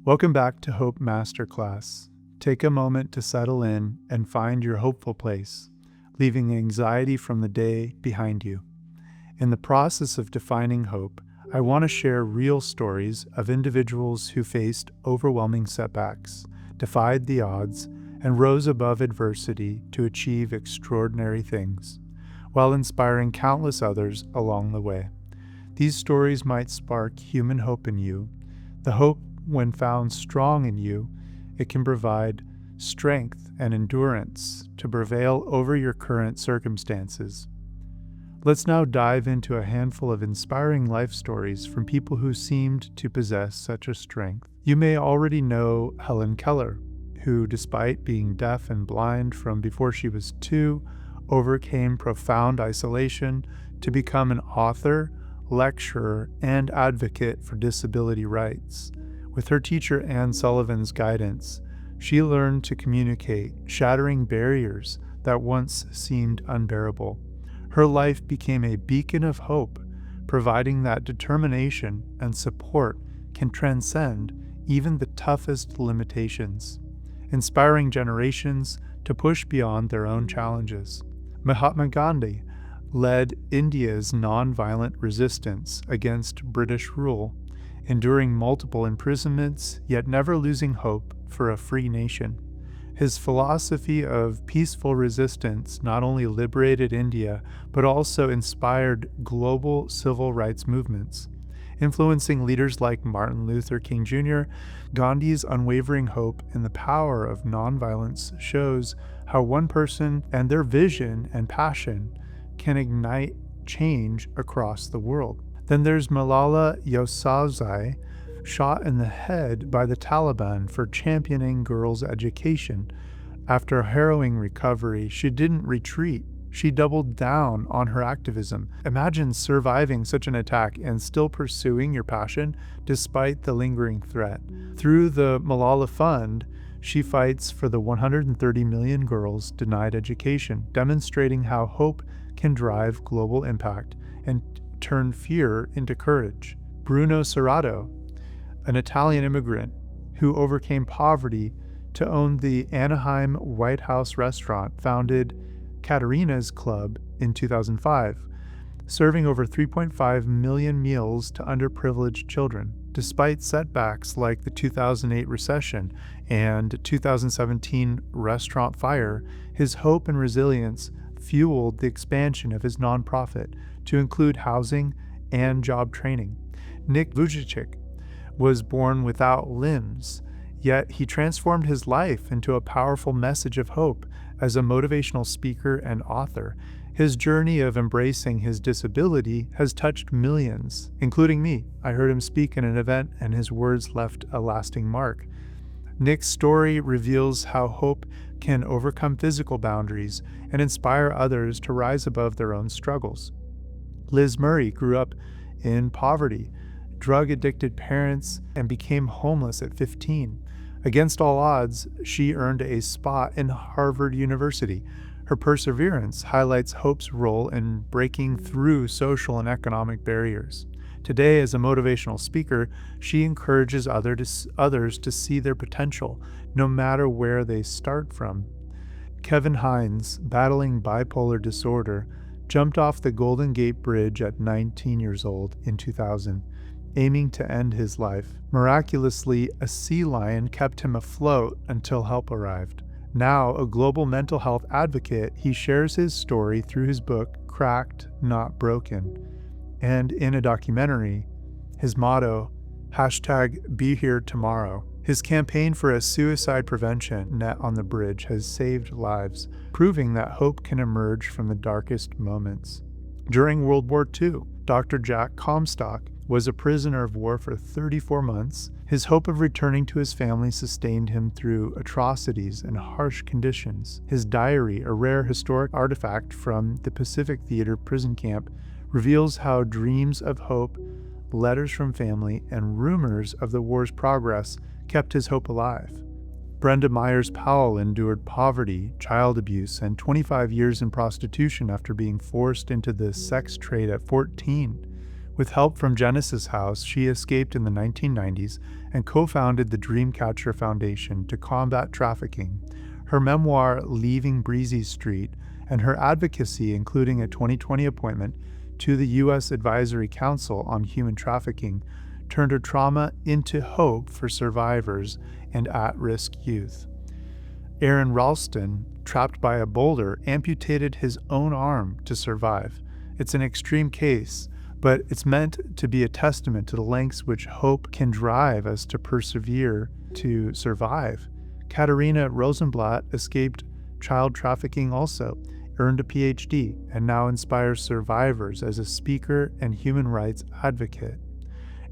Welcome back to Hope Masterclass. Take a moment to settle in and find your hopeful place, leaving anxiety from the day behind you. In the process of defining hope, I want to share real stories of individuals who faced overwhelming setbacks, defied the odds, and rose above adversity to achieve extraordinary things, while inspiring countless others along the way. These stories might spark human hope in you. The hope, when found strong in you, it can provide strength and endurance to prevail over your current circumstances. Let's now dive into a handful of inspiring life stories from people who seemed to possess such a strength. You may already know Helen Keller, who, despite being deaf and blind from before she was 2, overcame profound isolation to become an author, lecturer, and advocate for disability rights. With her teacher Anne Sullivan's guidance, she learned to communicate, shattering barriers that once seemed unbearable. Her life became a beacon of hope, providing that determination and support can transcend even the toughest limitations, inspiring generations to push beyond their own challenges. Mahatma Gandhi led India's nonviolent resistance against British rule, enduring multiple imprisonments, yet never losing hope for a free nation. His philosophy of peaceful resistance not only liberated India, but also inspired global civil rights movements. Influencing leaders like Martin Luther King Jr., Gandhi's unwavering hope in the power of nonviolence shows how one person and their vision and passion can ignite change across the world. Then there's Malala Yousafzai, shot in the head by the Taliban for championing girls' education. After a harrowing recovery, she didn't retreat. She doubled down on her activism. Imagine surviving such an attack and still pursuing your passion despite the lingering threat. Through the Malala Fund, she fights for the 130 million girls denied education, demonstrating how hope can drive global impact and turn fear into courage. Bruno Serrato, an Italian immigrant who overcame poverty to own the Anaheim White House restaurant, founded Caterina's Club in 2005, serving over 3.5 million meals to underprivileged children. Despite setbacks like the 2008 recession and 2017 restaurant fire, his hope and resilience fueled the expansion of his nonprofit to include housing and job training. Nick Vujicic was born without limbs, yet he transformed his life into a powerful message of hope as a motivational speaker and author. His journey of embracing his disability has touched millions, including me. I heard him speak in an event, and his words left a lasting mark. Nick's story reveals how hope can overcome physical boundaries and inspire others to rise above their own struggles. Liz Murray grew up in poverty, drug-addicted parents, and became homeless at 15. Against all odds, she earned a spot in Harvard University. Her perseverance highlights hope's role in breaking through social and economic barriers. Today, as a motivational speaker, she encourages others to see their potential, no matter where they start from. Kevin Hines, battling bipolar disorder, jumped off the Golden Gate Bridge at 19 years old in 2000, aiming to end his life. Miraculously, a sea lion kept him afloat until help arrived. Now a global mental health advocate, he shares his story through his book, Cracked, Not Broken. And in a documentary, his motto, #BeHereTomorrow. His campaign for a suicide prevention net on the bridge has saved lives, proving that hope can emerge from the darkest moments. During World War II, Dr. Jack Comstock was a prisoner of war for 34 months. His hope of returning to his family sustained him through atrocities and harsh conditions. His diary, a rare historic artifact from the Pacific Theater prison camp, reveals how dreams of hope, letters from family, and rumors of the war's progress kept his hope alive. Brenda Myers Powell endured poverty, child abuse, and 25 years in prostitution after being forced into the sex trade at 14. With help from Genesis House, she escaped in the 1990s and co-founded the Dreamcatcher Foundation to combat trafficking. Her memoir, Leaving Breezy Street, and her advocacy, including a 2020 appointment to the U.S. Advisory Council on Human Trafficking, turned her trauma into hope for survivors and at-risk youth. Aron Ralston, trapped by a boulder, amputated his own arm to survive. It's an extreme case, but it's meant to be a testament to the lengths which hope can drive us to persevere to survive. Caterina Rosenblatt escaped child trafficking also, earned a PhD, and now inspires survivors as a speaker and human rights advocate.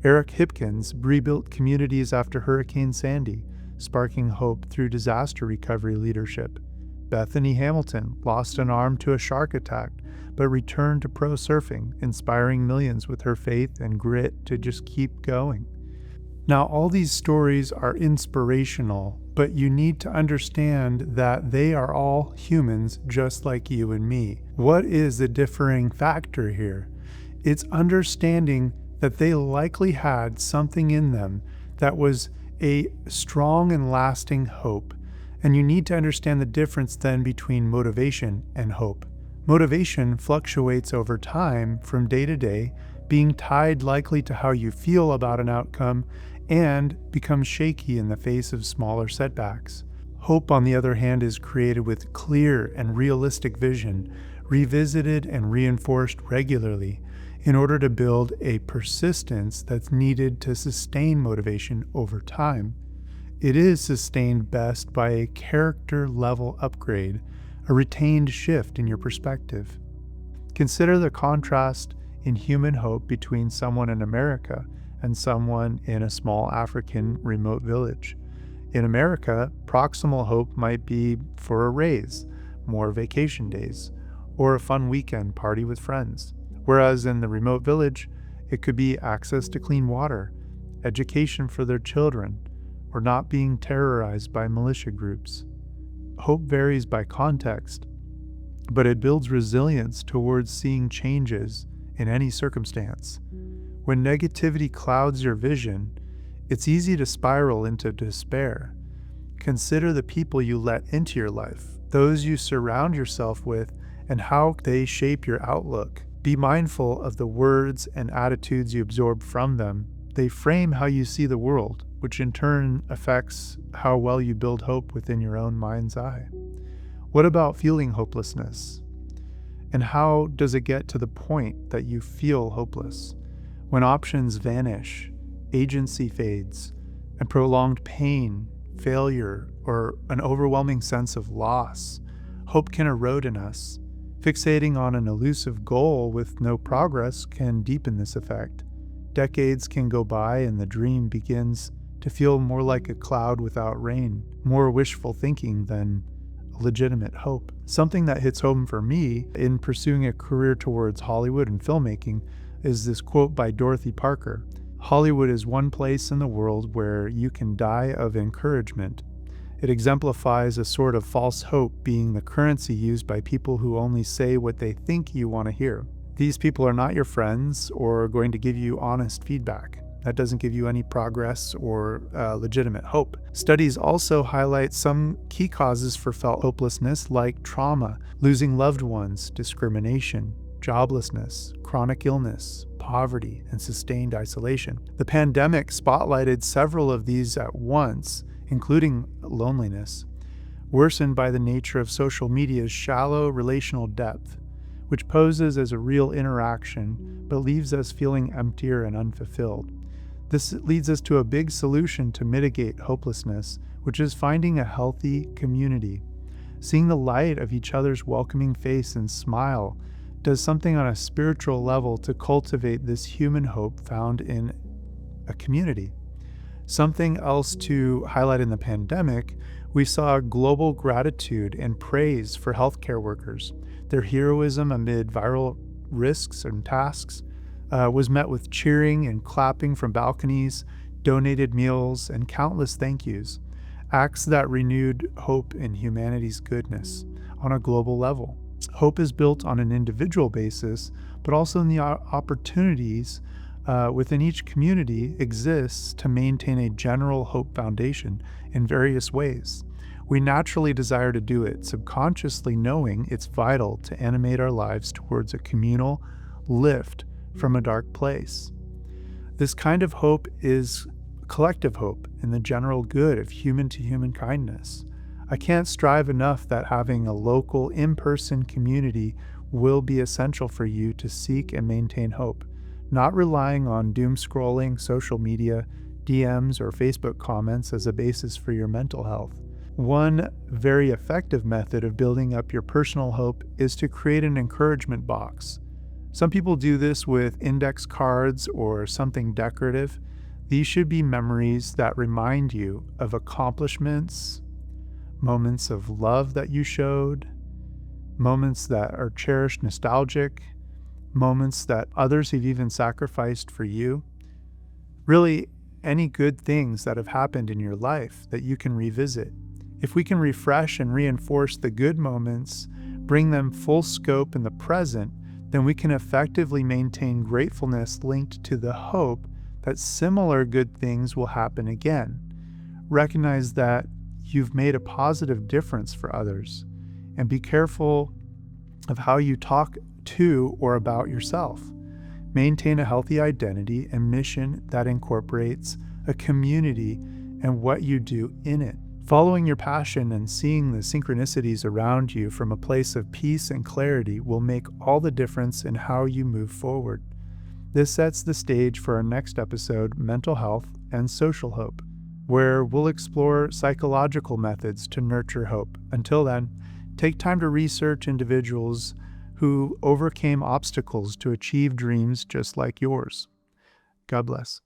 Eric Hipkins rebuilt communities after Hurricane Sandy, sparking hope through disaster recovery leadership. Bethany Hamilton lost an arm to a shark attack, but returned to pro surfing, inspiring millions with her faith and grit to just keep going. Now, all these stories are inspirational, but you need to understand that they are all humans just like you and me. What is the differing factor here? It's understanding that they likely had something in them that was a strong and lasting hope. And you need to understand the difference then between motivation and hope. Motivation fluctuates over time from day to day, being tied likely to how you feel about an outcome and becomes shaky in the face of smaller setbacks. Hope, on the other hand, is created with clear and realistic vision, revisited and reinforced regularly in order to build a persistence that's needed to sustain motivation over time. It is sustained best by a character level upgrade, a retained shift in your perspective. Consider the contrast in human hope between someone in America and someone in a small African remote village. In America, proximal hope might be for a raise, more vacation days, or a fun weekend party with friends. Whereas in the remote village, it could be access to clean water, education for their children, or not being terrorized by militia groups. Hope varies by context, but it builds resilience towards seeing changes in any circumstance. When negativity clouds your vision, it's easy to spiral into despair. Consider the people you let into your life, those you surround yourself with, and how they shape your outlook. Be mindful of the words and attitudes you absorb from them. They frame how you see the world, which in turn affects how well you build hope within your own mind's eye. What about feeling hopelessness? And how does it get to the point that you feel hopeless? When options vanish, agency fades, and prolonged pain, failure, or an overwhelming sense of loss, hope can erode in us. Fixating on an elusive goal with no progress can deepen this effect. Decades can go by and the dream begins to feel more like a cloud without rain, more wishful thinking than legitimate hope. Something that hits home for me in pursuing a career towards Hollywood and filmmaking is this quote by Dorothy Parker: "Hollywood is one place in the world where you can die of encouragement." It exemplifies a sort of false hope being the currency used by people who only say what they think you want to hear. These people are not your friends or going to give you honest feedback. That doesn't give you any progress or legitimate hope. Studies also highlight some key causes for felt hopelessness, like trauma, losing loved ones, discrimination, joblessness, chronic illness, poverty, and sustained isolation. The pandemic spotlighted several of these at once, including loneliness, worsened by the nature of social media's shallow relational depth, which poses as a real interaction but leaves us feeling emptier and unfulfilled. This leads us to a big solution to mitigate hopelessness, which is finding a healthy community. Seeing the light of each other's welcoming face and smile does something on a spiritual level to cultivate this human hope found in a community. Something else to highlight in the pandemic, we saw global gratitude and praise for healthcare workers. Their heroism amid viral risks and tasks was met with cheering and clapping from balconies, donated meals, and countless thank yous, acts that renewed hope in humanity's goodness on a global level. Hope is built on an individual basis, but also in the opportunities within each community exists to maintain a general hope foundation in various ways. We naturally desire to do it, subconsciously knowing it's vital to animate our lives towards a communal lift from a dark place. This kind of hope is collective hope in the general good of human-to-human kindness. I can't strive enough that having a local, in-person community will be essential for you to seek and maintain hope, not relying on doom scrolling, social media, DMs, or Facebook comments as a basis for your mental health. One very effective method of building up your personal hope is to create an encouragement box. Some people do this with index cards or something decorative. These should be memories that remind you of accomplishments, moments of love that you showed, moments that are cherished, nostalgic, moments that others have even sacrificed for you. Really, any good things that have happened in your life that you can revisit. If we can refresh and reinforce the good moments, bring them full scope in the present, then we can effectively maintain gratefulness linked to the hope that similar good things will happen again. Recognize that you've made a positive difference for others, and be careful of how you talk to or about yourself. Maintain a healthy identity and mission that incorporates a community and what you do in it. Following your passion and seeing the synchronicities around you from a place of peace and clarity will make all the difference in how you move forward. This sets the stage for our next episode, Mental Health and Social Hope, where we'll explore psychological methods to nurture hope. Until then, take time to research individuals who overcame obstacles to achieve dreams just like yours. God bless.